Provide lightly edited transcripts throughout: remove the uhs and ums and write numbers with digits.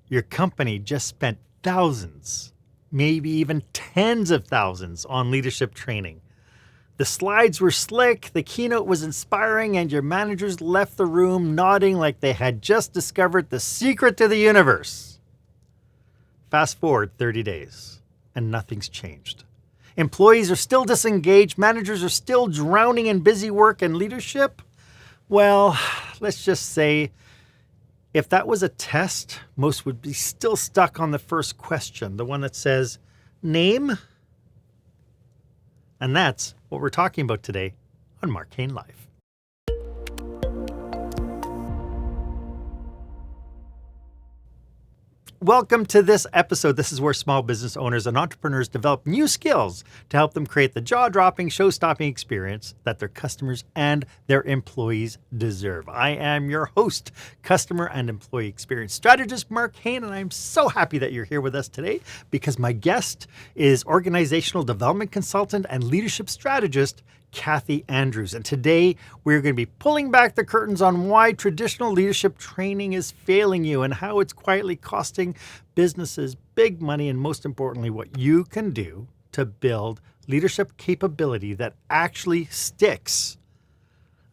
Your company just spent thousands, maybe even tens of thousands on leadership training. The slides were slick, the keynote was inspiring, and your managers left the room nodding like they had just discovered the secret to the universe. Fast forward 30 days, and nothing's changed. Employees are still disengaged, managers are still drowning in busy work and leadership. Well, let's just say if that was a test, most would be still stuck on the first question, the one that says, name? And that's what we're talking about today on Marc Haine Live. Welcome to this episode. This is where small business owners and entrepreneurs develop new skills to help them create the jaw-dropping, show-stopping experience that their customers and their employees deserve. I am your host, customer and employee experience strategist, Marc Haine, and I'm so happy that you're here with us today because my guest is organizational development consultant and leadership strategist, Kathy Andrews. And today we're going to be pulling back the curtains on why traditional leadership training is failing you and how it's quietly costing businesses big money, and most importantly, what you can do to build leadership capability that actually sticks.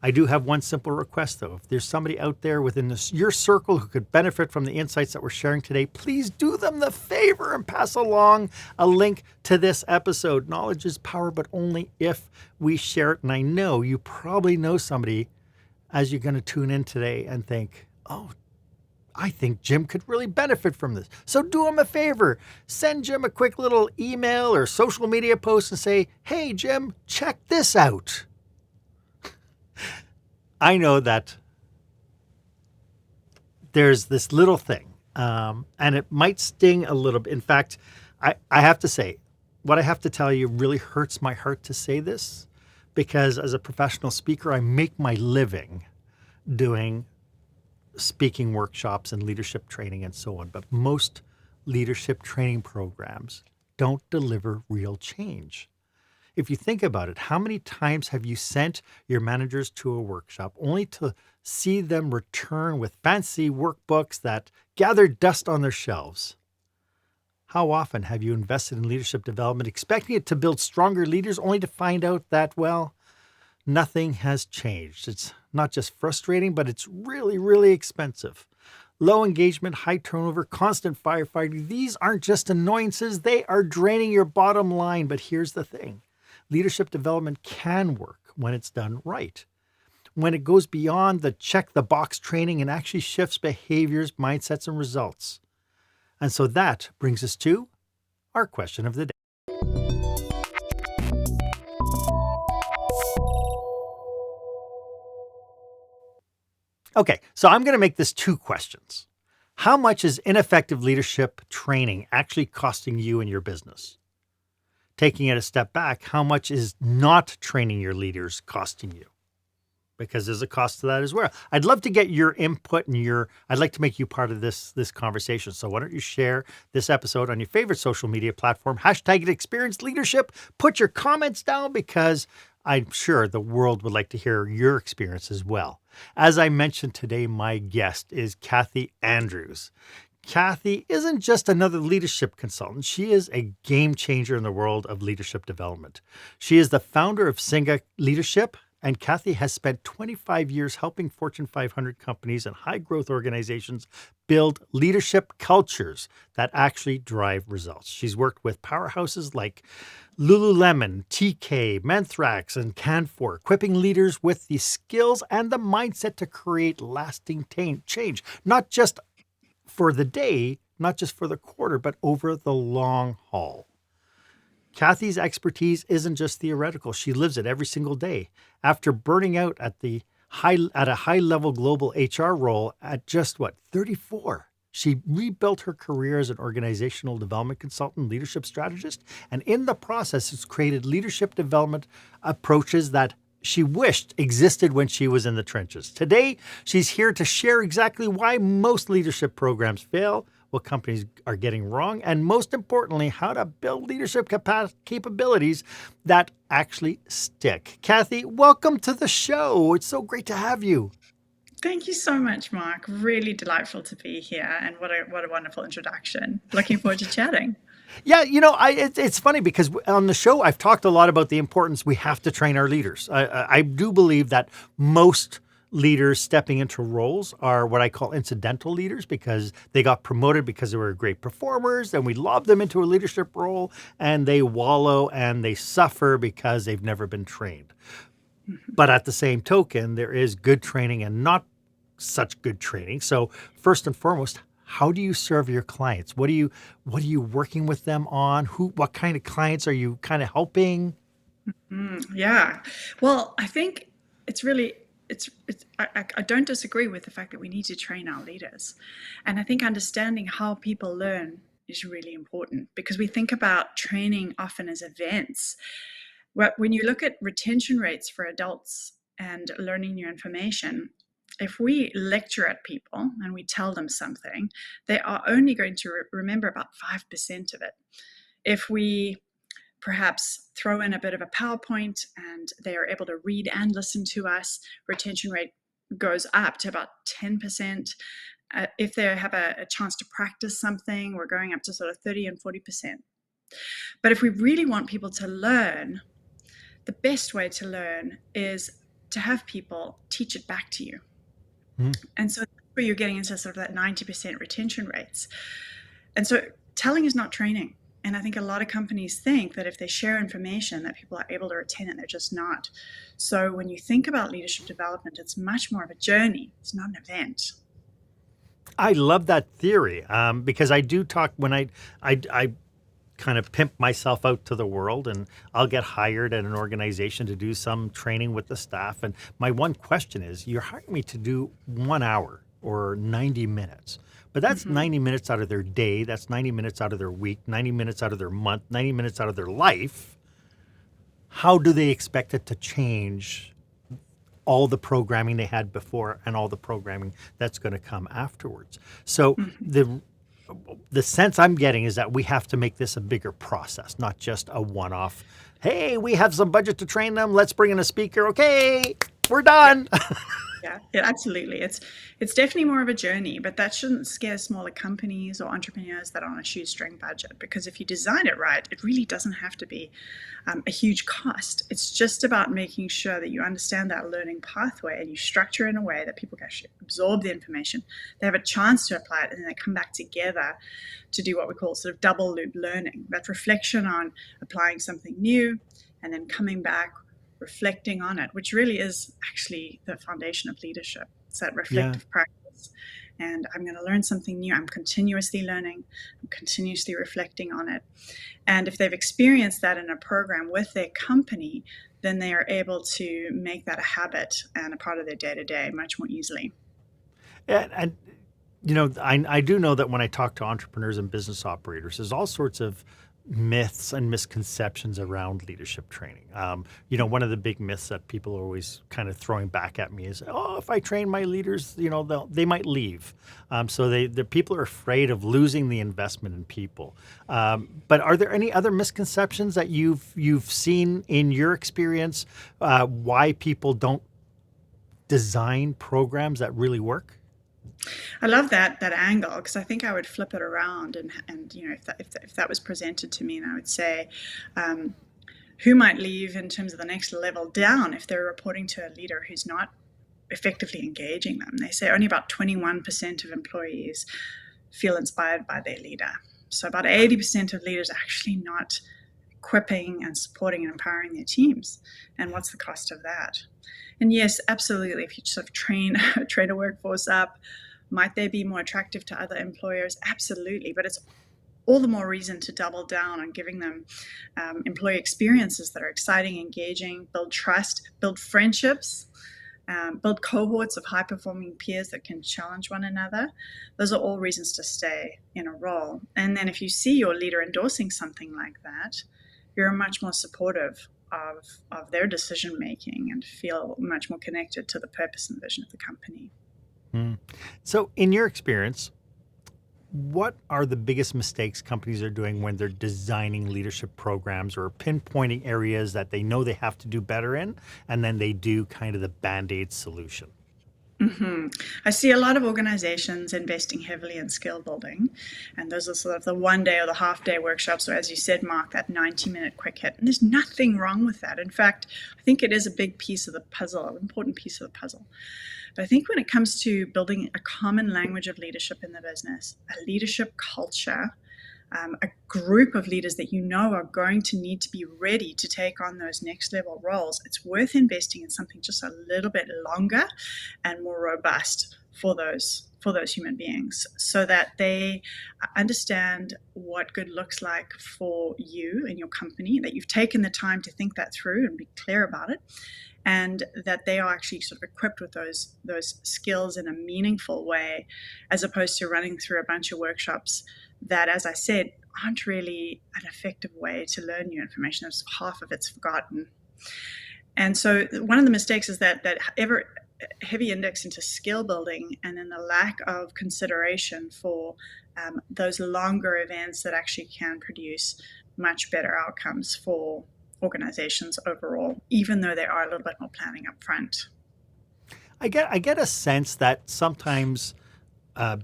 I do have one simple request though. If there's somebody out there within your circle who could benefit from the insights that we're sharing today, please do them the favor and pass along a link to this episode. Knowledge is power, but only if we share it. And I know you probably know somebody as you're going to tune in today and think, oh, I think Jim could really benefit from this. So do him a favor. Send Jim a quick little email or social media post and say, hey, Jim, check this out. I know that there's this little thing, and it might sting a little bit. In fact, I have to say, what I have to tell you really hurts my heart to say this, because as a professional speaker, I make my living doing speaking workshops and leadership training and so on. But most leadership training programs don't deliver real change. If you think about it, how many times have you sent your managers to a workshop only to see them return with fancy workbooks that gather dust on their shelves? How often have you invested in leadership development expecting it to build stronger leaders only to find out that, well, nothing has changed? It's not just frustrating, but it's really, really expensive. Low engagement, high turnover, constant firefighting, these aren't just annoyances, they are draining your bottom line. But here's the thing. Leadership development can work when it's done right. When it goes beyond the check-the-box training and actually shifts behaviors, mindsets, and results. And so that brings us to our question of the day. Okay, so I'm going to make this two questions. How much is ineffective leadership training actually costing you and your business? Taking it a step back, how much is not training your leaders costing you? Because there's a cost to that as well. I'd love to get your input and I'd like to make you part of this conversation. So why don't you share this episode on your favorite social media platform, hashtag it Experience Leadership, put your comments down because I'm sure the world would like to hear your experience as well. As I mentioned today, my guest is Kathy Andrews. Kathy isn't just another leadership consultant. She is a game changer in the world of leadership development. She is the founder of Cinga Leadership, and Kathy has spent 25 years helping Fortune 500 companies and high-growth organizations build leadership cultures that actually drive results. She's worked with powerhouses like Lululemon, TK, Menthrax, and Canfor, equipping leaders with the skills and the mindset to create lasting change, not just for the day, not just for the quarter, but over the long haul. Kathy's expertise isn't just theoretical. She lives it every single day. After burning out at a high-level global HR role at just 34, she rebuilt her career as an organizational development consultant, leadership strategist, and in the process has created leadership development approaches that she wished existed when she was in the trenches. Today, she's here to share exactly why most leadership programs fail, what companies are getting wrong, and most importantly, how to build leadership capabilities that actually stick. Kathy, welcome to the show. It's so great to have you. Thank you so much, Mark. Really delightful to be here, and what a wonderful introduction. Looking forward to chatting. Yeah, it's funny because on the show I've talked a lot about the importance we have to train our leaders. I do believe that most leaders stepping into roles are what I call incidental leaders because they got promoted because they were great performers and we lob them into a leadership role and they wallow and they suffer because they've never been trained. But at the same token, there is good training and not such good training. So first and foremost, how do you serve your clients? What are you working with them on? What kind of clients are you kind of helping? Yeah. Well, I think it's really I don't disagree with the fact that we need to train our leaders. And I think understanding how people learn is really important because we think about training often as events. When you look at retention rates for adults and learning new information, if we lecture at people and we tell them something, they are only going to remember about 5% of it. If we perhaps throw in a bit of a PowerPoint and they are able to read and listen to us, retention rate goes up to about 10%. If they have a chance to practice something, we're going up to sort of 30 and 40%. But if we really want people to learn, the best way to learn is to have people teach it back to you. Mm. And so that's where you're getting into sort of that 90% retention rates. And so telling is not training. And I think a lot of companies think that if they share information that people are able to retain it, they're just not. So when you think about leadership development, it's much more of a journey. It's not an event. I love that theory because I do talk when I kind of pimp myself out to the world and I'll get hired at an organization to do some training with the staff. And my one question is, you're hiring me to do 1 hour or 90 minutes, but that's Mm-hmm. 90 minutes out of their day. That's 90 minutes out of their week, 90 minutes out of their month, 90 minutes out of their life. How do they expect it to change all the programming they had before and all the programming that's going to come afterwards? So Mm-hmm. the sense I'm getting is that we have to make this a bigger process, not just a one-off. Hey, we have some budget to train them. Let's bring in a speaker. Okay, we're Yeah. done. Yeah, absolutely. It's definitely more of a journey, but that shouldn't scare smaller companies or entrepreneurs that are on a shoestring budget. Because if you design it right, it really doesn't have to be a huge cost. It's just about making sure that you understand that learning pathway and you structure it in a way that people can actually absorb the information. They have a chance to apply it, and then they come back together to do what we call sort of double loop learning. That reflection on applying something new, and then coming back reflecting on it, which really is actually the foundation of leadership. It's that Yeah. reflective practice. And I'm going to learn something new. I'm continuously learning, I'm continuously reflecting on it. And if they've experienced that in a program with their company, then they are able to make that a habit and a part of their day to day much more easily. And I do know that when I talk to entrepreneurs and business operators, there's all sorts of myths and misconceptions around leadership training. One of the big myths that people are always kind of throwing back at me is, oh, if I train my leaders, they might leave. So the people are afraid of losing the investment in people. But are there any other misconceptions that you've seen in your experience why people don't design programs that really work? I love that angle because I think I would flip it around and if that was presented to me, and I would say, um, who might leave in terms of the next level down if they're reporting to a leader who's not effectively engaging them. They say only about 21% of employees feel inspired by their leader. So about 80% of leaders are actually not equipping and supporting and empowering their teams. And what's the cost of that? And yes, absolutely. If you sort of train a workforce up, might they be more attractive to other employers? Absolutely. But it's all the more reason to double down on giving them employee experiences that are exciting, engaging, build trust, build friendships, build cohorts of high performing peers that can challenge one another. Those are all reasons to stay in a role. And then if you see your leader endorsing something like that, you're much more supportive of their decision making and feel much more connected to the purpose and vision of the company. Hmm. So, in your experience, what are the biggest mistakes companies are doing when they're designing leadership programs or pinpointing areas that they know they have to do better in, and then they do kind of the band aid solution? I see a lot of organizations investing heavily in skill building, and those are sort of the 1 day or the half-day workshops, or as you said, Mark, that 90-minute quick hit. And there's nothing wrong with that. In fact, I think it is a big piece of the puzzle, an important piece of the puzzle. But I think when it comes to building a common language of leadership in the business, a leadership culture, a group of leaders that you know are going to need to be ready to take on those next level roles, it's worth investing in something just a little bit longer and more robust for those human beings, so that they understand what good looks like for you and your company, that you've taken the time to think that through and be clear about it, and that they are actually sort of equipped with those skills in a meaningful way, as opposed to running through a bunch of workshops that, as I said, aren't really an effective way to learn new information. There's half of it's forgotten. And so one of the mistakes is that ever heavy index into skill building, and then the lack of consideration for those longer events that actually can produce much better outcomes for organizations overall, even though there are a little bit more planning up front. I get a sense that sometimes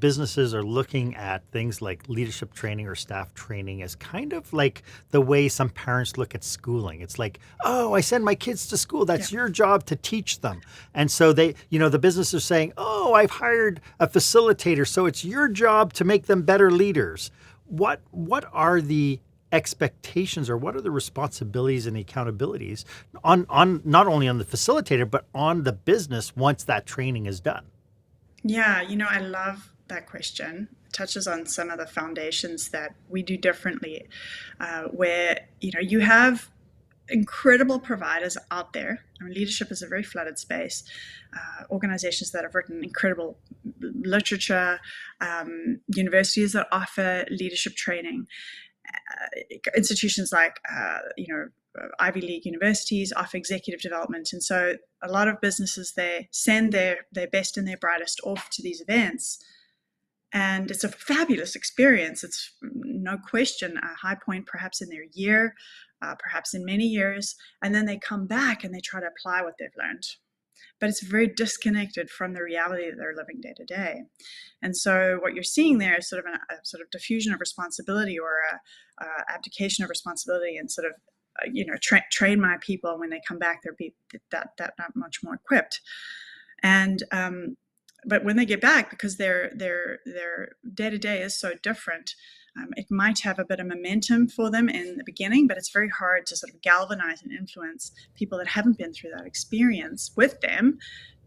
businesses are looking at things like leadership training or staff training as kind of like the way some parents look at schooling. It's like, oh, I send my kids to school. That's your job to teach them. And so they, the business is saying, oh, I've hired a facilitator, so it's your job to make them better leaders. What are the expectations, or what are the responsibilities and the accountabilities on not only on the facilitator, but on the business once that training is done? Yeah, I love that question. It touches on some of the foundations that we do differently, where, you have incredible providers out there. I mean, leadership is a very flooded space. Organizations that have written incredible literature, universities that offer leadership training, institutions like, Ivy League universities offer executive development. And so a lot of businesses, they send their best and their brightest off to these events. And it's a fabulous experience. It's no question a high point perhaps in their year, perhaps in many years. And then they come back and they try to apply what they've learned. But it's very disconnected from the reality that they're living day to day. And so what you're seeing there is sort of a sort of diffusion of responsibility, or a abdication of responsibility, and sort of train my people. When they come back, they're that not much more equipped. And but when they get back, because their day to day is so different, it might have a bit of momentum for them in the beginning, but it's very hard to sort of galvanize and influence people that haven't been through that experience with them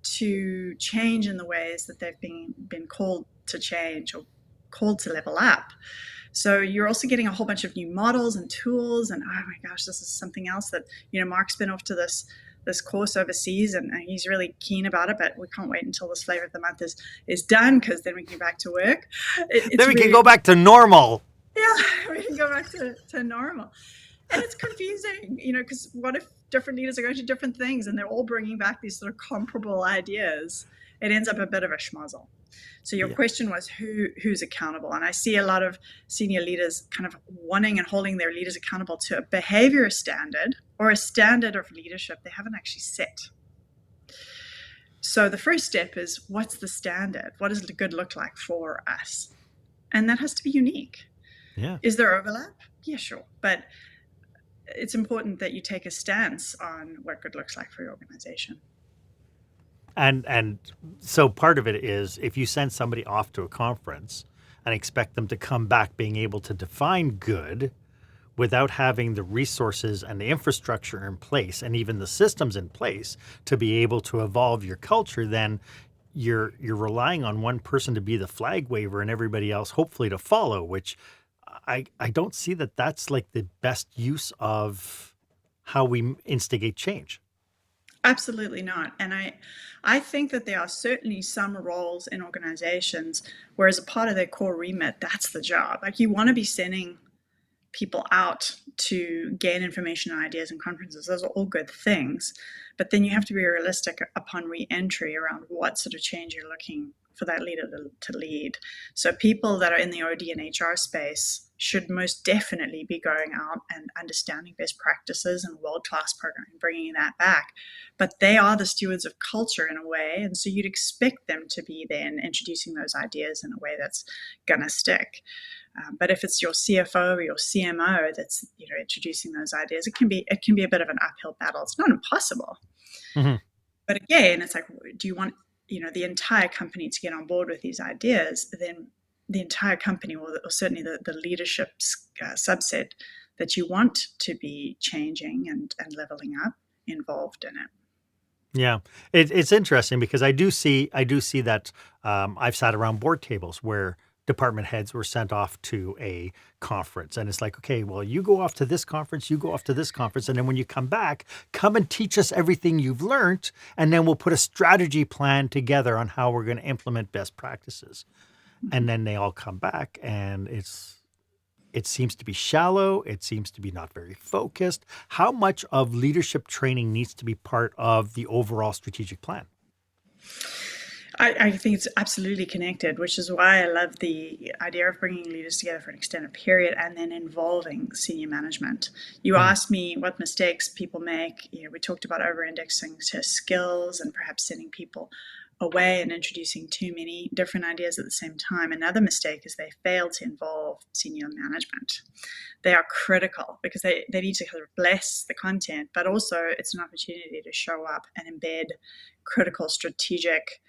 to change in the ways that they've been called to change, or called to level up. So you're also getting a whole bunch of new models and tools, and oh my gosh, this is something else that, Mark's been off to this course overseas, and he's really keen about it, but we can't wait until this flavor of the month is done, because then we can get back to work. Then we can go back to normal. Yeah, we can go back to normal. And it's confusing, because what if different leaders are going to different things and they're all bringing back these sort of comparable ideas? It ends up a bit of a schmozzle. So your question was who's accountable? And I see a lot of senior leaders kind of wanting and holding their leaders accountable to a behavior standard, or a standard of leadership they haven't actually set. So the first step is, what's the standard? What does good look like for us? And that has to be unique. Yeah. Is there overlap? Yeah, sure. But it's important that you take a stance on what good looks like for your organization. And so part of it is, if you send somebody off to a conference and expect them to come back being able to define good without having the resources and the infrastructure in place, and even the systems in place to be able to evolve your culture, then you're relying on one person to be the flag waver and everybody else hopefully to follow, which I don't see that that's like the best use of how we instigate change. Absolutely not. And I think that there are certainly some roles in organizations where, as a part of their core remit, that's the job. Like, you want to be sending people out to gain information and ideas in conferences. Those are all good things. But then you have to be realistic upon re-entry around what sort of change you're looking for that leader to lead. So people that are in the OD and HR space should most definitely be going out and understanding best practices and world-class programming, bringing that back. But they are the stewards of culture in a way, and so you'd expect them to be then introducing those ideas in a way that's going to stick. But if it's your CFO or your CMO that's introducing those ideas, it can be a bit of an uphill battle. It's not impossible, but again, it's like, do you want the entire company to get on board with these ideas? Then the entire company, or certainly the leadership subset that you want to be changing and leveling up, involved in it. Yeah, it's interesting because I do see that I've sat around board tables where department heads were sent off to a conference, and it's like, okay, well, you go off to this conference, you go off to this conference, and then when you come back, come and teach us everything you've learned, and then we'll put a strategy plan together on how we're going to implement best practices. And then they all come back, and it seems to be shallow. It seems to be not very focused. How much of leadership training needs to be part of the overall strategic plan? I think it's absolutely connected, which is why I love the idea of bringing leaders together for an extended period and then involving senior management. You asked me what mistakes people make. We talked about over-indexing to skills and perhaps sending people away and introducing too many different ideas at the same time. Another mistake is they fail to involve senior management. They are critical because they need to kind of bless the content, but also it's an opportunity to show up and embed critical strategic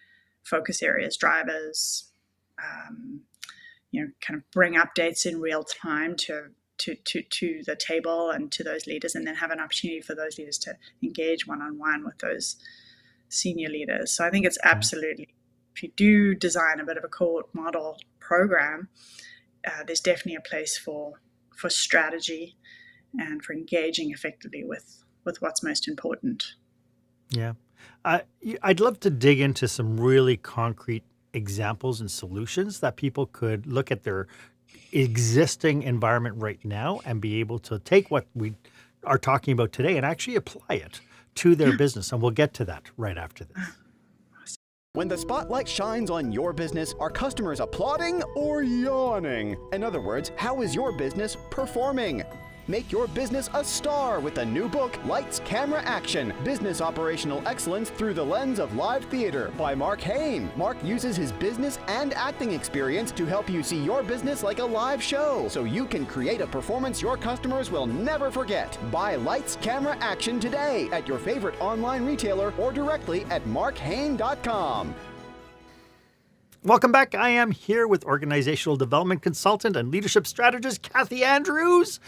focus areas, drivers, kind of bring updates in real time to the table and to those leaders, and then have an opportunity for those leaders to engage one-on-one with those senior leaders. So I think it's absolutely, if you do design a bit of a cohort model program, there's definitely a place for strategy and for engaging effectively with what's most important. Yeah. I'd love to dig into some really concrete examples and solutions that people could look at their existing environment right now and be able to take what we are talking about today and actually apply it to their business. And we'll get to that right after this. When the spotlight shines on your business, are customers applauding or yawning? In other words, how is your business performing? Make your business a star with the new book, Lights, Camera, Action, Business Operational Excellence Through the Lens of Live Theater by Marc Haine. Marc uses his business and acting experience to help you see your business like a live show, so you can create a performance your customers will never forget. Buy Lights, Camera, Action today at your favorite online retailer or directly at marchaine.com. Welcome back. I am here with organizational development consultant and leadership strategist Kathy Andrews.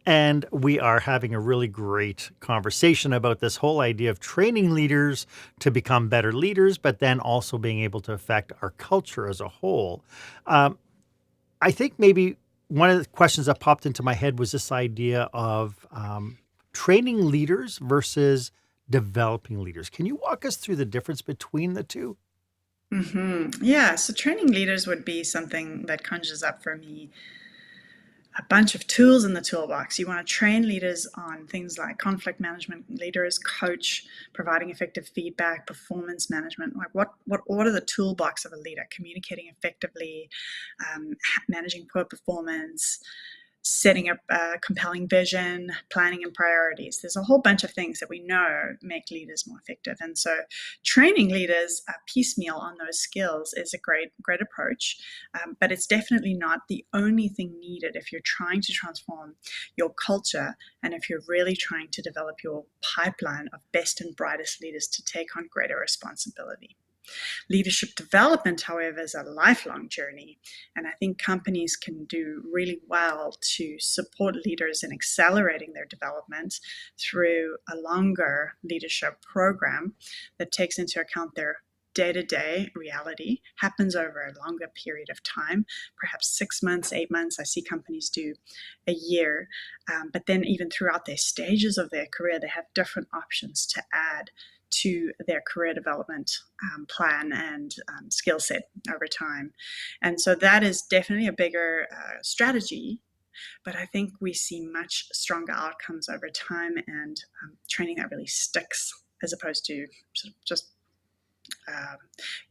And we are having a really great conversation about this whole idea of training leaders to become better leaders, but then also being able to affect our culture as a whole. I think maybe one of the questions that popped into my head was this idea of training leaders versus developing leaders. Can you walk us through the difference between the two? Yeah, so training leaders would be something that conjures up for me a bunch of tools in the toolbox. You want to train leaders on things like conflict management, leaders, coach, providing effective feedback, performance management. Like what are the toolbox of a leader? Communicating effectively, managing poor performance, setting up a compelling vision, planning and priorities. There's a whole bunch of things that we know make leaders more effective. And so training leaders piecemeal on those skills is a great approach, but it's definitely not the only thing needed if you're trying to transform your culture and if you're really trying to develop your pipeline of best and brightest leaders to take on greater responsibility. Leadership development, however, is a lifelong journey, and I think companies can do really well to support leaders in accelerating their development through a longer leadership program that takes into account their day-to-day reality, happens over a longer period of time, perhaps 6 months, 8 months. I see companies do a year, but then even throughout their stages of their career, they have different options to add to their career development plan and skill set over time. And so that is definitely a bigger strategy, but I think we see much stronger outcomes over time and training that really sticks as opposed to sort of just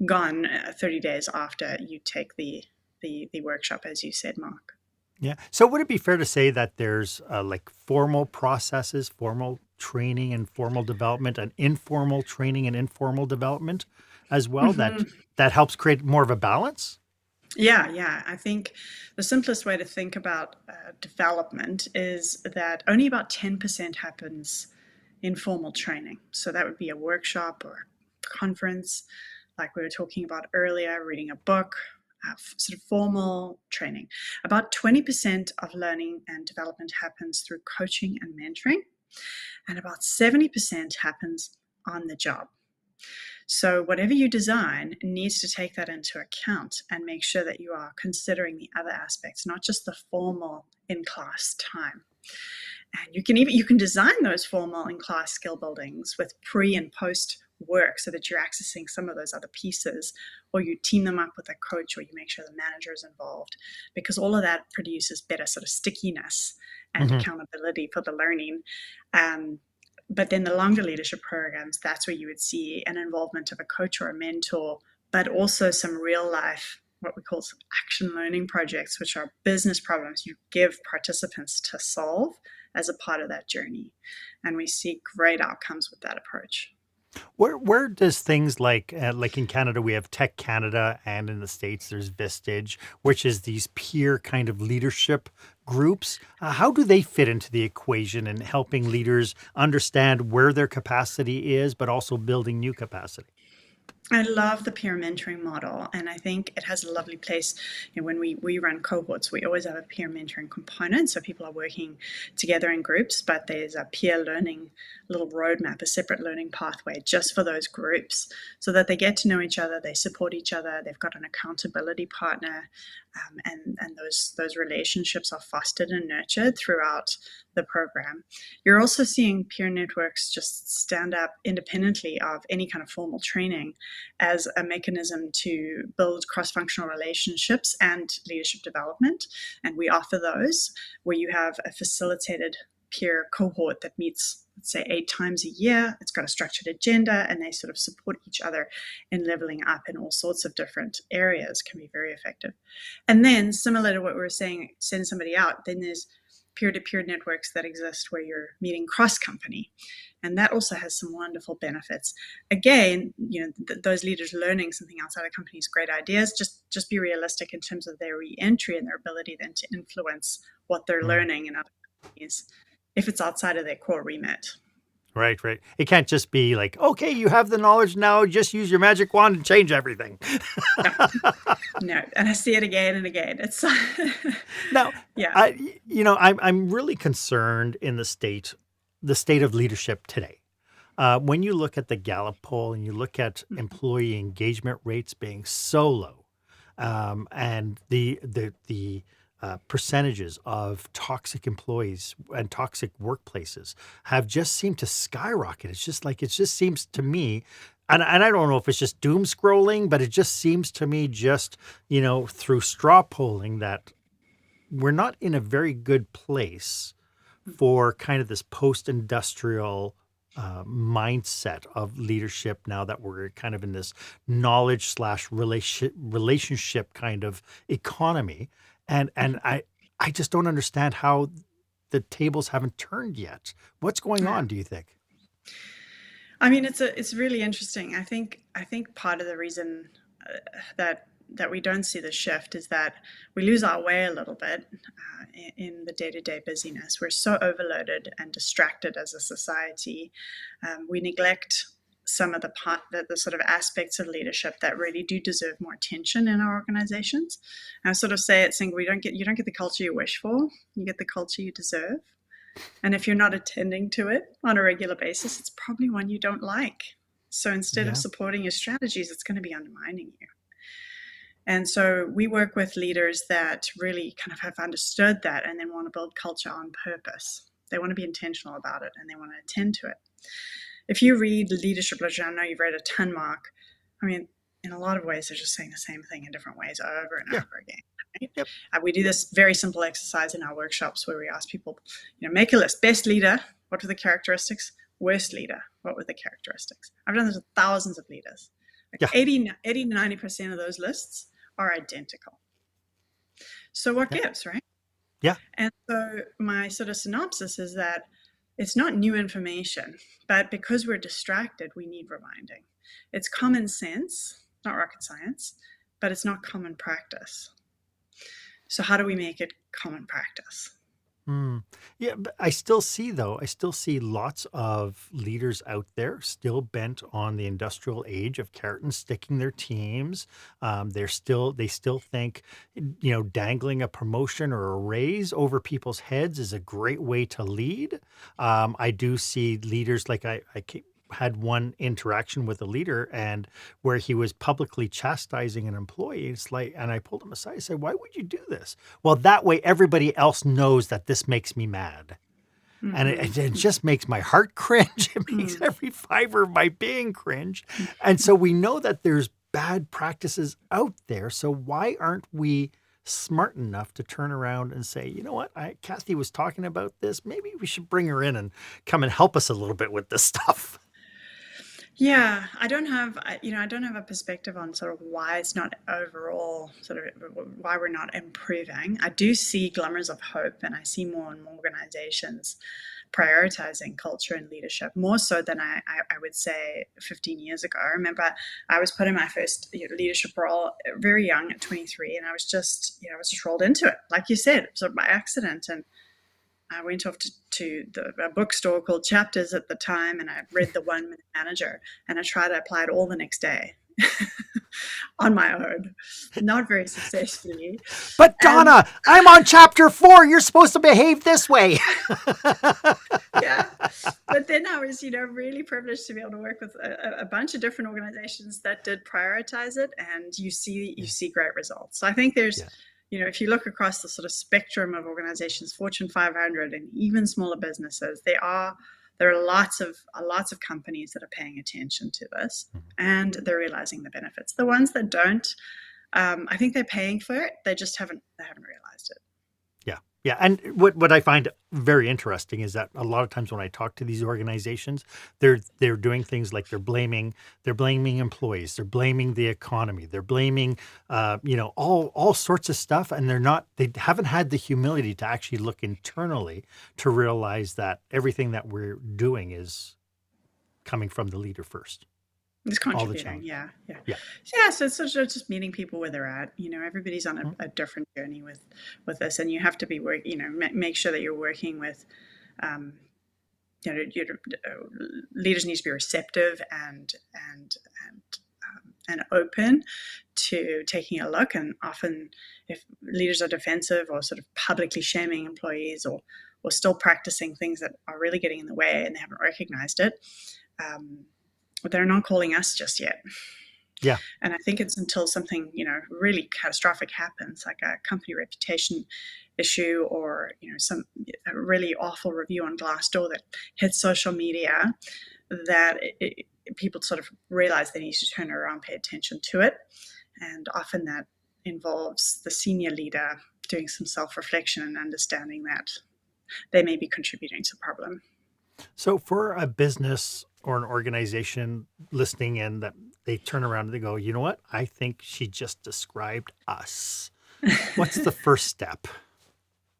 gone 30 days after you take the workshop, as you said, Mark. Yeah. So would it be fair to say that there's like formal processes, formal training and formal development, and informal training and informal development as well that Hmm. that helps create more of a balance? Yeah. I think the simplest way to think about development is that only about 10% happens in formal training. So that would be a workshop or conference, like we were talking about earlier, reading a book, sort of formal training. About 20% of learning and development happens through coaching and mentoring, and about 70% happens on the job. So, whatever you design needs to take that into account and make sure that you are considering the other aspects, not just the formal in class time. And you can design those formal in class skill buildings with pre and post work so that you're accessing some of those other pieces, or you team them up with a coach, or you make sure the manager is involved, because all of that produces better sort of stickiness and Hmm. accountability for the learning. um, but then the longer leadership programs, that's where you would see an involvement of a coach or a mentor, but also some real life, what we call some action learning projects, which are business problems you give participants to solve as a part of that journey. And we see great outcomes with that approach. Where does things like in Canada we have Tech Canada, and in the States there's Vistage, which is these peer kind of leadership groups. How do they fit into the equation in helping leaders understand where their capacity is, but also building new capacity? I love the peer mentoring model, and I think it has a lovely place. When we run cohorts, we always have a peer mentoring component, so people are working together in groups, but there's a peer learning little roadmap, a separate learning pathway just for those groups, so that they get to know each other, they support each other, they've got an accountability partner, and those relationships are fostered and nurtured throughout the program. You're also seeing peer networks just stand up independently of any kind of formal training as a mechanism to build cross-functional relationships and leadership development. And we offer those where you have a facilitated peer cohort that meets, let's say, 8 times a year. It's got a structured agenda, and they sort of support each other in leveling up in all sorts of different areas. Can be very effective. And then, similar to what we were saying, send somebody out, then there's peer-to-peer networks that exist where you're meeting cross-company, and that also has some wonderful benefits. Again, those leaders learning something outside the company's great ideas. Just be realistic in terms of their re-entry and their ability then to influence what they're Mm. learning in other companies if it's outside of their core remit. Right, right. It can't just be like, okay, you have the knowledge now, just use your magic wand and change everything. No, no, and I see it again and again. It's Now, yeah. I'm really concerned in the state of leadership today. When you look at the Gallup poll and you look at employee engagement rates being so low, and the percentages of toxic employees and toxic workplaces have just seemed to skyrocket. It just seems to me, and I don't know if it's just doom scrolling, but it just seems to me just through straw polling that we're not in a very good place for kind of this post-industrial mindset of leadership now that we're kind of in this knowledge slash relationship kind of economy. And I just don't understand how the tables haven't turned yet. What's going Yeah. on, do you think? I mean, it's really interesting. I think part of the reason that we don't see the shift is that we lose our way a little bit in the day-to-day busyness. We're so overloaded and distracted as a society. We neglect some of the sort of aspects of leadership that really do deserve more attention in our organizations. And I sort of say at Cinga, you don't get the culture you wish for, you get the culture you deserve. And if you're not attending to it on a regular basis, it's probably one you don't like. So instead of Yeah. supporting your strategies, it's going to be undermining you. And so we work with leaders that really kind of have understood that and then want to build culture on purpose. They want to be intentional about it and they want to attend to it. If you read leadership literature, I know you've read a ton, Mark. I mean, in a lot of ways, they're just saying the same thing in different ways over and Yeah. over again. Right? Yep. We do this very simple exercise in our workshops where we ask people, make a list. Best leader, what were the characteristics? Worst leader, what were the characteristics? I've done this with thousands of leaders. Like Yeah. 80 to 90% of those lists are identical. So what Yeah. gives, right? Yeah. And so my sort of synopsis is that it's not new information, but because we're distracted, we need reminding. It's common sense, not rocket science, but it's not common practice. So how do we make it common practice? Mm. Yeah, but I still see lots of leaders out there still bent on the industrial age of carrot and sticking their teams. They still think, dangling a promotion or a raise over people's heads is a great way to lead. I do see leaders like had one interaction with a leader and where he was publicly chastising an employee. It's like, and I pulled him aside. I said, "Why would you do this?" Well, that way everybody else knows that this makes me mad. And it just makes my heart cringe. It makes every fiber of my being cringe. And so we know that there's bad practices out there. So why aren't we smart enough to turn around and say, you know what, Kathy was talking about this. Maybe we should bring her in and come and help us a little bit with this stuff. Yeah, I don't have, I don't have a perspective on sort of why it's not overall sort of why we're not improving. I do see glimmers of hope, and I see more and more organizations prioritizing culture and leadership more so than I would say 15 years ago. I remember I was put in my first leadership role very young at 23, and I was just rolled into it, like you said, sort of by accident. And I went off to a bookstore called Chapters at the time, and I read The 1 Minute Manager, and I tried to apply it all the next day on my own, not very successfully. But Donna, I'm on chapter 4. You're supposed to behave this way. Yeah. But then I was, really privileged to be able to work with a bunch of different organizations that did prioritize it, and you see great results. So I think there's, if you look across the sort of spectrum of organizations, Fortune 500 and even smaller businesses, there are lots of companies that are paying attention to this, and they're realizing the benefits. The ones that don't, I think they're paying for it. They just haven't realized it. Yeah. And what I find very interesting is that a lot of times when I talk to these organizations, they're doing things like they're blaming employees, they're blaming the economy, they're blaming all sorts of stuff, and they haven't had the humility to actually look internally to realize that everything that we're doing is coming from the leader first. It's contributing, yeah. So it's sort of just meeting people where they're at. Everybody's on a different journey with this, and you have to be make sure that you're working with. Leaders need to be receptive and open to taking a look. And often, if leaders are defensive or sort of publicly shaming employees or still practicing things that are really getting in the way and they haven't recognized it. They're not calling us just yet. Yeah. And I think it's until something, really catastrophic happens, like a company reputation issue or, some really awful review on Glassdoor that hits social media, that people sort of realize they need to turn around, pay attention to it. And often that involves the senior leader doing some self-reflection and understanding that they may be contributing to the problem. So for a business or an organization listening in, that they turn around and they go, you know what? I think she just described us. What's the first step?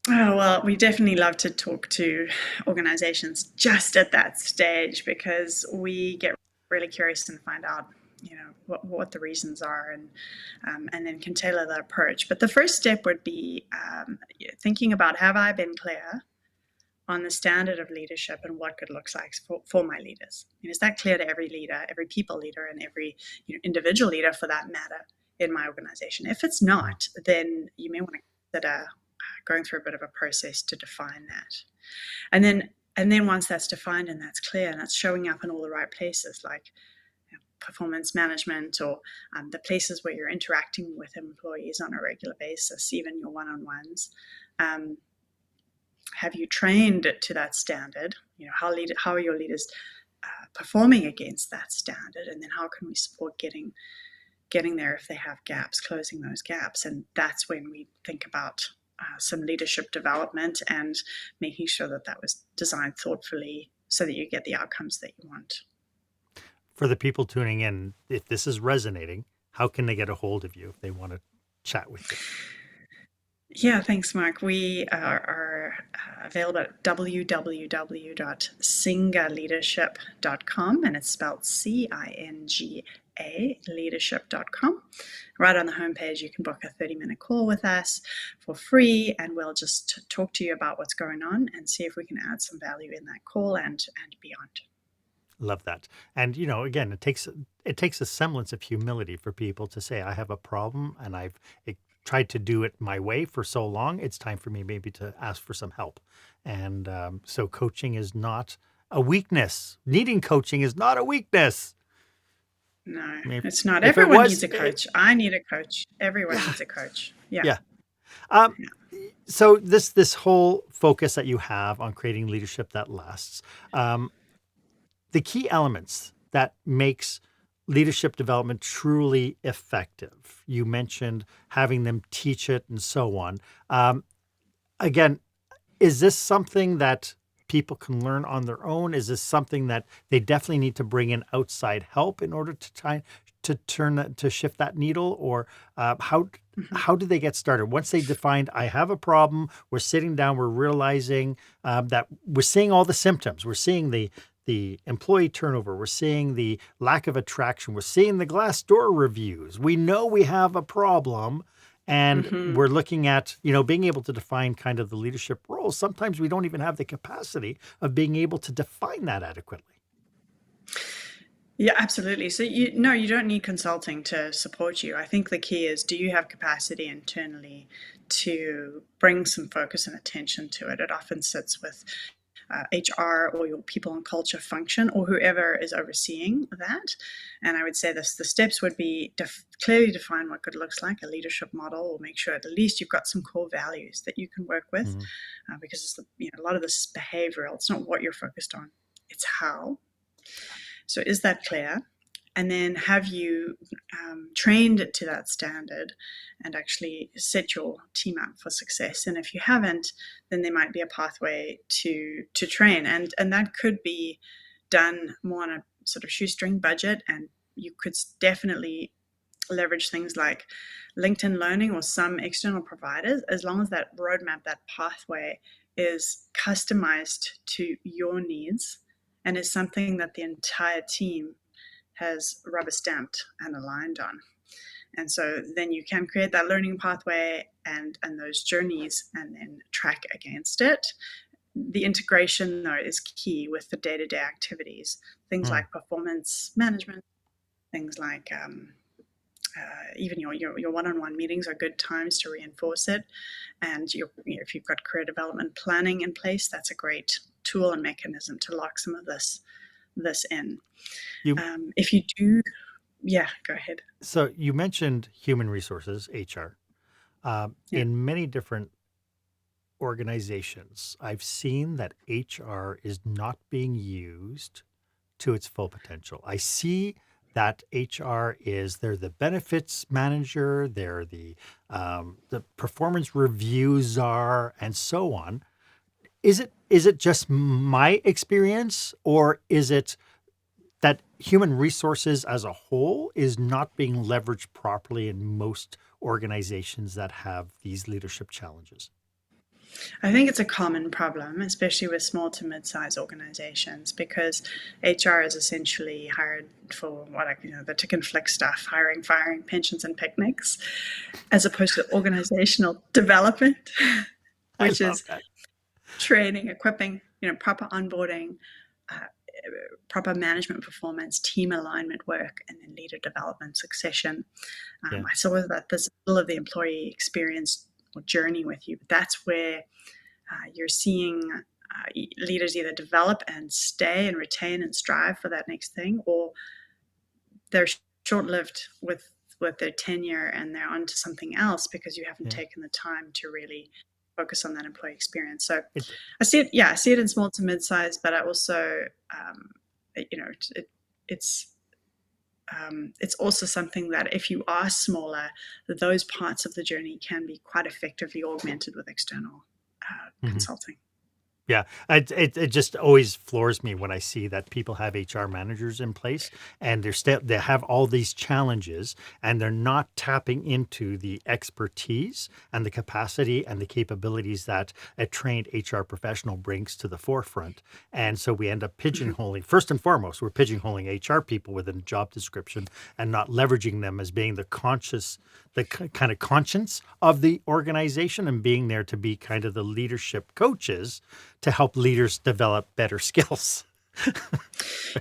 Oh, well, we definitely love to talk to organizations just at that stage, because we get really curious and find out, what the reasons are, and then can tailor the approach. But the first step would be thinking about, have I been clear on the standard of leadership and what good looks like for my leaders? Is that clear to every leader, every people leader, and every individual leader for that matter in my organization? If it's not, then you may want to consider going through a bit of a process to define that. And then once that's defined and that's clear and that's showing up in all the right places, like performance management or the places where you're interacting with employees on a regular basis, even your one-on-ones, have you trained to that standard? How are your leaders performing against that standard? And then how can we support getting there if they have gaps, closing those gaps? And that's when we think about some leadership development and making sure that was designed thoughtfully so that you get the outcomes that you want. For the people tuning in, if this is resonating, how can they get a hold of you if they want to chat with you? Yeah, thanks, Mark. We are available at www.cingaleadership.com, and it's spelled Cinga, leadership.com. Right on the homepage, you can book a 30-minute call with us for free, and we'll just talk to you about what's going on and see if we can add some value in that call and beyond. Love that. And again, it takes a semblance of humility for people to say, I have a problem and I've tried to do it my way for so long. It's time for me maybe to ask for some help. And so coaching is not a weakness. Needing coaching is not a weakness. No, Maybe it's not. if it Everyone was, needs a coach. I need a coach. Everyone yeah, needs a coach. Yeah. yeah. Um, so this whole focus that you have on creating leadership that lasts, the key elements that makes leadership development truly effective. You mentioned having them teach it and so on. Again, is this something that people can learn on their own? Is this something that they definitely need to bring in outside help in order to try to shift that needle? Or how do they get started once they defined, I have a problem? We're sitting down, we're realizing that we're seeing all the symptoms. We're seeing the employee turnover. We're seeing the lack of attraction. We're seeing the Glassdoor reviews. We know we have a problem. And we're looking at, being able to define kind of the leadership roles. Sometimes we don't even have the capacity of being able to define that adequately. Yeah, absolutely. So you don't need consulting to support you. I think the key is, do you have capacity internally to bring some focus and attention to it? It often sits with HR or your people and culture function or whoever is overseeing that. And I would say the steps would be clearly define what good looks like, a leadership model, or make sure at least you've got some core values that you can work with, because it's a lot of this is behavioral. It's not what you're focused on, it's how. So is that clear? And then have you trained it to that standard and actually set your team up for success? And if you haven't, then there might be a pathway to train. And that could be done more on a sort of shoestring budget. And you could definitely leverage things like LinkedIn Learning or some external providers, as long as that roadmap, that pathway is customized to your needs and is something that the entire team has rubber stamped and aligned on. And so then you can create that learning pathway and those journeys and then track against it. The integration, though, is key with the day-to-day activities. Things like performance management, things like even your one-on-one meetings are good times to reinforce it. And if you've got career development planning in place, that's a great tool and mechanism to lock some of this in. If you do, yeah, go ahead. So you mentioned human resources, HR. In many different organizations, I've seen that HR is not being used to its full potential. I see that HR they're the benefits manager, they're the performance review czar, and so on. Is it just my experience, or is it that human resources as a whole is not being leveraged properly in most organizations that have these leadership challenges? I think it's a common problem, especially with small to mid-sized organizations, because HR is essentially hired for the tick and flick stuff, hiring, firing, pensions, and picnics, as opposed to organizational development, which is that. training, equipping, proper onboarding, proper management performance, team alignment work, and then leader development succession. I saw that there's all of the employee experience or journey with you, but that's where you're seeing leaders either develop and stay and retain and strive for that next thing, or they're short-lived with their tenure and they're on to something else because you haven't taken the time to really focus on that employee experience. So I see it in small to mid-size, but I also, it's also something that if you are smaller, those parts of the journey can be quite effectively augmented with external consulting. Yeah, it just always floors me when I see that people have HR managers in place and they have all these challenges and they're not tapping into the expertise and the capacity and the capabilities that a trained HR professional brings to the forefront. And so we end up pigeonholing, first and foremost, we're pigeonholing HR people within a job description and not leveraging them as being the kind of conscience of the organization and being there to be kind of the leadership coaches to help leaders develop better skills. Right?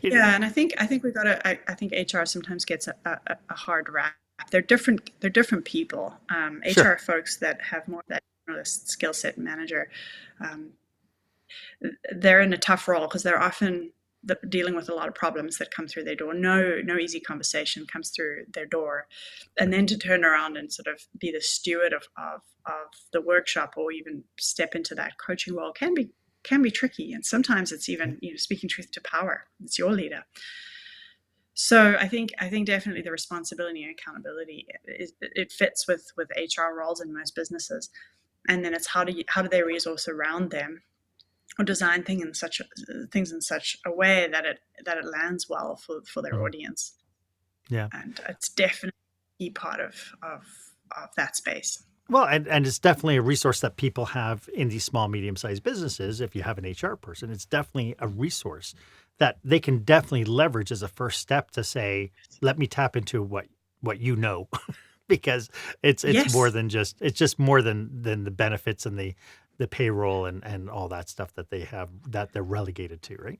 Yeah, and I think we got to. I think HR sometimes gets a hard rap. They're different. They're different people. Sure. HR folks that have more of that generalist skill set manager, um, they're in a tough role because they're often dealing with a lot of problems that come through their door. No easy conversation comes through their door, and then to turn around and sort of be the steward of the workshop or even step into that coaching role can be tricky. And sometimes it's even speaking truth to power. It's your leader. So I think definitely the responsibility and accountability it fits with HR roles in most businesses, and then it's how do they resource around them or design things in such a way that it lands well for their audience. Yeah. And it's definitely a key part of that space. Well, and it's definitely a resource that people have in these small, medium-sized businesses. If you have an HR person, it's definitely a resource that they can definitely leverage as a first step to say, let me tap into what you know, because it's Yes. more than just more than the benefits and the payroll and all that stuff that they have that they're relegated to, right?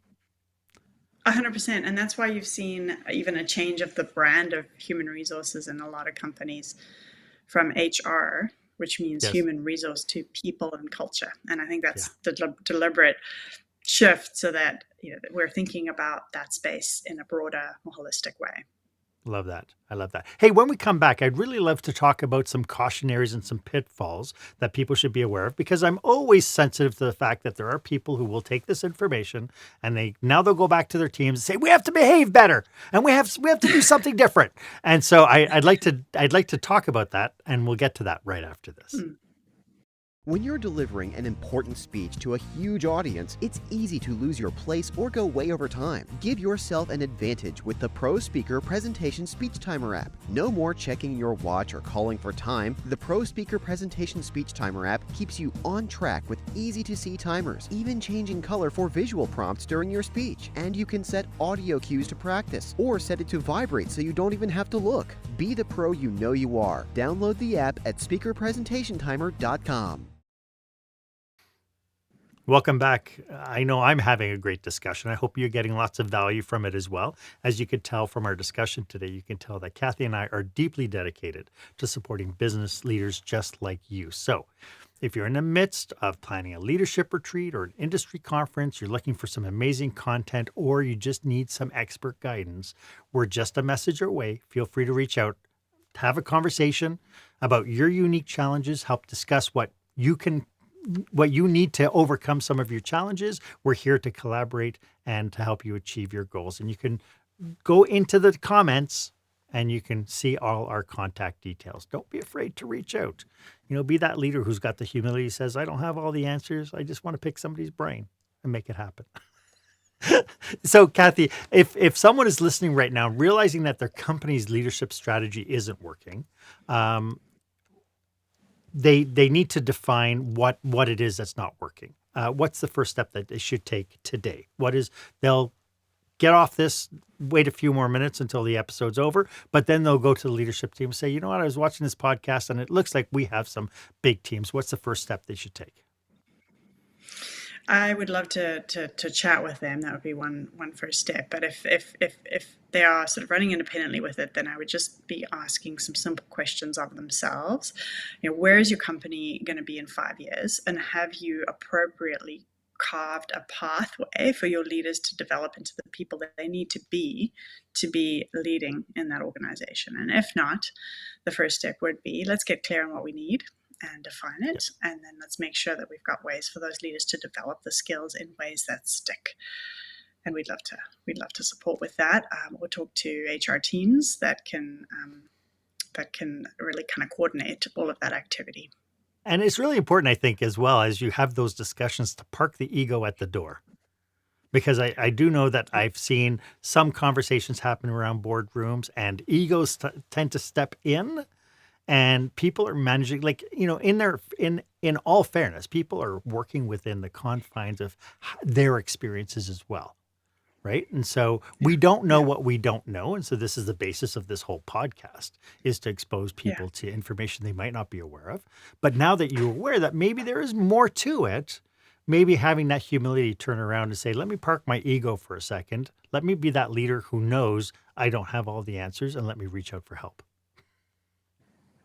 100%. And that's why you've seen even a change of the brand of human resources in a lot of companies from HR, which means Yes. human resource, to people and culture. And I think that's Yeah. the deliberate shift so that that we're thinking about that space in a broader, more holistic way. Love that. I love that. Hey, when we come back, I'd really love to talk about some cautionaries and some pitfalls that people should be aware of, because I'm always sensitive to the fact that there are people who will take this information and they'll go back to their teams and say, we have to behave better and we have to do something different. And so I'd like to talk about that, and we'll get to that right after this. When you're delivering an important speech to a huge audience, it's easy to lose your place or go way over time. Give yourself an advantage with the Pro Speaker Presentation Speech Timer app. No more checking your watch or calling for time. The Pro Speaker Presentation Speech Timer app keeps you on track with easy-to-see timers, even changing color for visual prompts during your speech. And you can set audio cues to practice or set it to vibrate so you don't even have to look. Be the pro you know you are. Download the app at speakerpresentationtimer.com. Welcome back. I know I'm having a great discussion. I hope you're getting lots of value from it as well. As you could tell from our discussion today, you can tell that Kathy and I are deeply dedicated to supporting business leaders just like you. So if you're in the midst of planning a leadership retreat or an industry conference, you're looking for some amazing content, or you just need some expert guidance, we're just a message away. Feel free to reach out, have a conversation about your unique challenges, help discuss what you need to overcome some of your challenges. We're here to collaborate and to help you achieve your goals. And you can go into the comments and you can see all our contact details. Don't be afraid to reach out. Be that leader who's got the humility, says, I don't have all the answers. I just want to pick somebody's brain and make it happen. So, Kathy, if someone is listening right now, realizing that their company's leadership strategy isn't working, they need to define what it is that's not working. What's the first step that they should take today? They'll get off this, wait a few more minutes until the episode's over, but then they'll go to the leadership team and say, you know what, I was watching this podcast and it looks like we have some big teams. What's the first step they should take? I would love to chat with them. That would be one first step. But if they are sort of running independently with it, then I would just be asking some simple questions of themselves. Where is your company going to be in 5 years, and have you appropriately carved a pathway for your leaders to develop into the people that they need to be leading in that organization? And if not, the first step would be, let's get clear on what we need and define it, and then let's make sure that we've got ways for those leaders to develop the skills in ways that stick. And we'd love to support with that. We'll talk to HR teams that can really kind of coordinate all of that activity. And it's really important, I think, as well as you have those discussions to park the ego at the door. Because I do know that I've seen some conversations happen around boardrooms and egos tend to step in and people are managing like, in all fairness, people are working within the confines of their experiences as well. Right. And so we don't know Yeah. what we don't know. And so this is the basis of this whole podcast is to expose Yeah. people to information they might not be aware of. But now that you're aware that maybe there is more to it, maybe having that humility turn around and say, let me park my ego for a second. Let me be that leader who knows I don't have all the answers and let me reach out for help.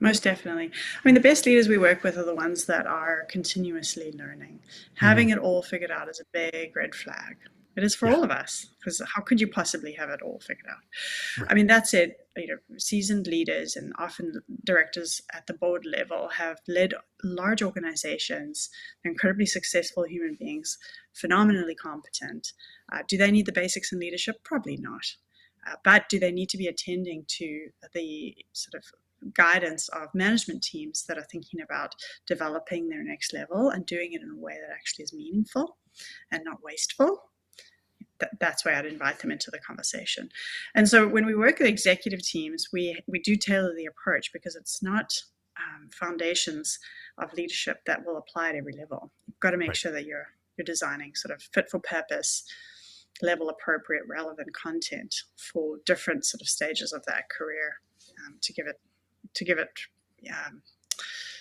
Most definitely. I mean, the best leaders we work with are the ones that are continuously learning. Having it all figured out is a big red flag. It is for Yeah. all of us, because how could you possibly have it all figured out? Right. I mean, that's it. Seasoned leaders and often directors at the board level have led large organizations. They're incredibly successful human beings, phenomenally competent. Do they need the basics in leadership? Probably not. But do they need to be attending to the sort of guidance of management teams that are thinking about developing their next level and doing it in a way that actually is meaningful and not wasteful? That's why I'd invite them into the conversation. And so when we work with executive teams, we do tailor the approach because it's not foundations of leadership that will apply at every level. You've got to make sure that you're designing sort of fit for purpose, level appropriate, relevant content for different sort of stages of that career to give it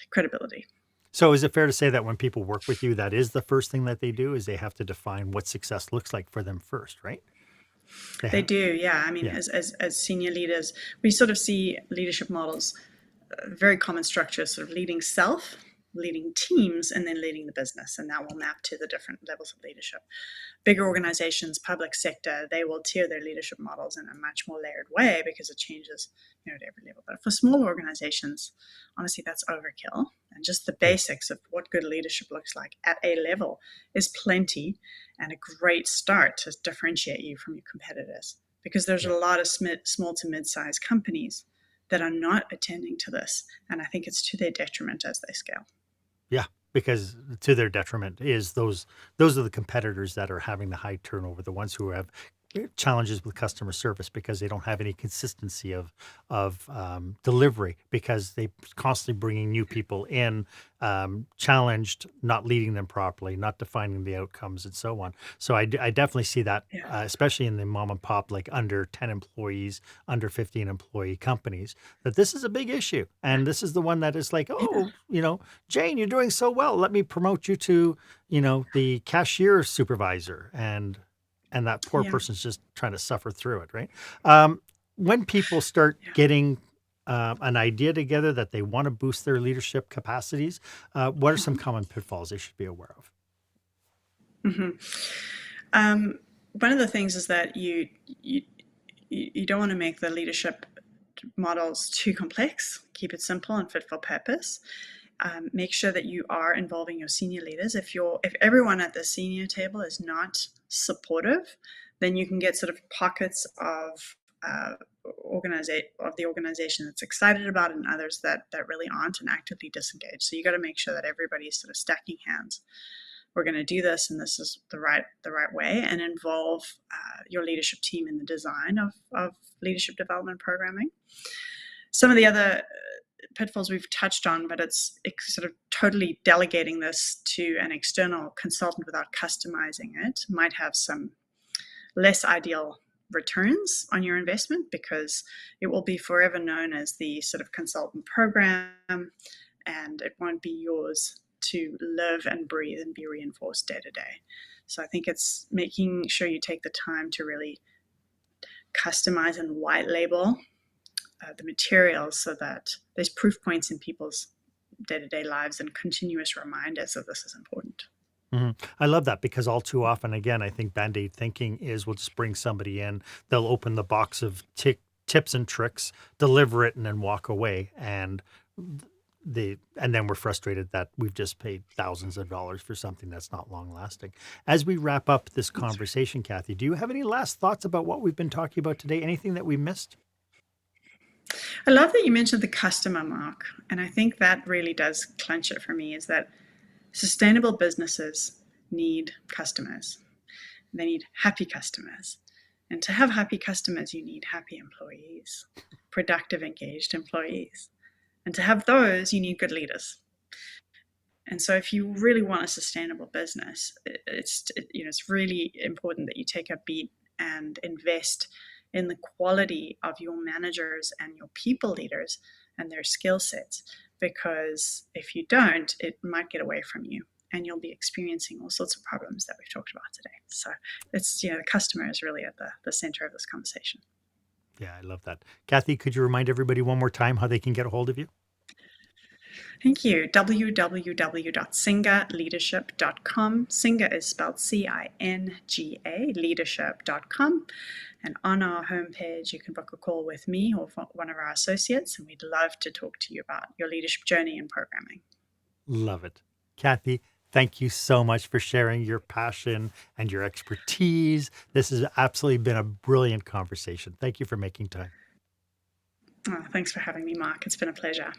credibility. So is it fair to say that when people work with you, that is the first thing that they do is they have to define what success looks like for them first, right? They do, yeah. I mean, as senior leaders, we sort of see leadership models, very common structure, sort of leading self, leading teams, and then leading the business. And that will map to the different levels of leadership. Bigger organizations, public sector, they will tier their leadership models in a much more layered way because it changes at every level. But for smaller organizations, honestly, that's overkill. And just the basics of what good leadership looks like at a level is plenty and a great start to differentiate you from your competitors. Because there's a lot of small to mid-sized companies that are not attending to this. And I think it's to their detriment as they scale. Yeah, because to their detriment is those are the competitors that are having the high turnover, the ones who have challenges with customer service because they don't have any consistency of delivery because they constantly bringing new people in, challenged, not leading them properly, not defining the outcomes and so on. So I definitely see that, especially in the mom and pop, like under 10 employees, under 15 employee companies, that this is a big issue. And this is the one that is like, oh, Jane, you're doing so well. Let me promote you to, the cashier supervisor. And that poor person's just trying to suffer through it, right? When people start getting an idea together that they want to boost their leadership capacities, what are some common pitfalls they should be aware of? One of the things is that you don't want to make the leadership models too complex. Keep it simple and fit for purpose. Make sure that you are involving your senior leaders. If everyone at the senior table is not supportive, then you can get sort of pockets of the organization that's excited about it and others that really aren't and actively disengaged. So you got to make sure that everybody's sort of stacking hands. We're going to do this, and this is the right way, and involve your leadership team in the design of leadership development programming. Some of the other pitfalls we've touched on, but it's sort of totally delegating this to an external consultant without customizing it might have some less ideal returns on your investment because it will be forever known as the sort of consultant program and it won't be yours to live and breathe and be reinforced day to day. So I think it's making sure you take the time to really customize and white label the materials so that there's proof points in people's day-to-day lives and continuous reminders that this is important. Mm-hmm. I love that because all too often, again, I think Band-Aid thinking is we'll just bring somebody in, they'll open the box of tips and tricks, deliver it, and then walk away. And then we're frustrated that we've just paid thousands of dollars for something that's not long lasting. As we wrap up this conversation, Kathy, do you have any last thoughts about what we've been talking about today? Anything that we missed? I love that you mentioned the customer, Mark. And I think that really does clinch it for me, is that sustainable businesses need customers. They need happy customers. And to have happy customers, you need happy employees, productive, engaged employees. And to have those, you need good leaders. And so if you really want a sustainable business, it's really important that you take a beat and invest in the quality of your managers and your people leaders and their skill sets. Because if you don't, it might get away from you and you'll be experiencing all sorts of problems that we've talked about today. So it's, the customer is really at the center of this conversation. Yeah, I love that. Kathy, could you remind everybody one more time how they can get a hold of you? Thank you. www.cingaleadership.com. Cinga is spelled Cinga, leadership.com. And on our homepage, you can book a call with me or one of our associates, and we'd love to talk to you about your leadership journey and programming. Love it. Kathy, thank you so much for sharing your passion and your expertise. This has absolutely been a brilliant conversation. Thank you for making time. Oh, thanks for having me, Mark. It's been a pleasure.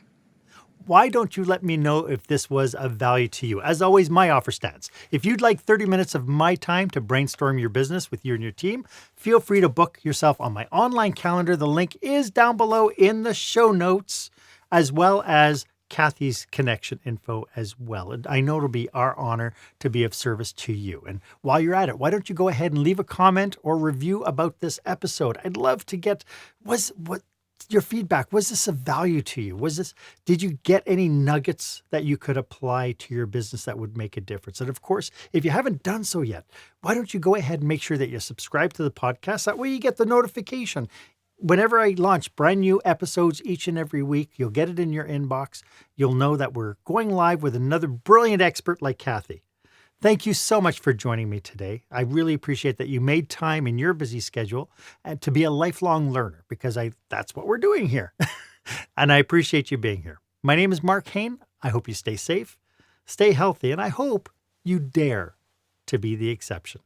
Why don't you let me know if this was of value to you? As always, my offer stands. If you'd like 30 minutes of my time to brainstorm your business with you and your team, feel free to book yourself on my online calendar. The link is down below in the show notes, as well as Kathy's connection info as well. And I know it'll be our honor to be of service to you. And while you're at it, why don't you go ahead and leave a comment or review about this episode? I'd love to get your feedback. Was this of value to you? Did you get any nuggets that you could apply to your business that would make a difference? And of course, if you haven't done so yet, why don't you go ahead and make sure that you subscribe to the podcast? That way you get the notification. Whenever I launch brand new episodes each and every week, you'll get it in your inbox. You'll know that we're going live with another brilliant expert like Kathy. Thank you so much for joining me today. I really appreciate that you made time in your busy schedule to be a lifelong learner, because that's what we're doing here. And I appreciate you being here. My name is Marc Haine. I hope you stay safe, stay healthy, and I hope you dare to be the exception.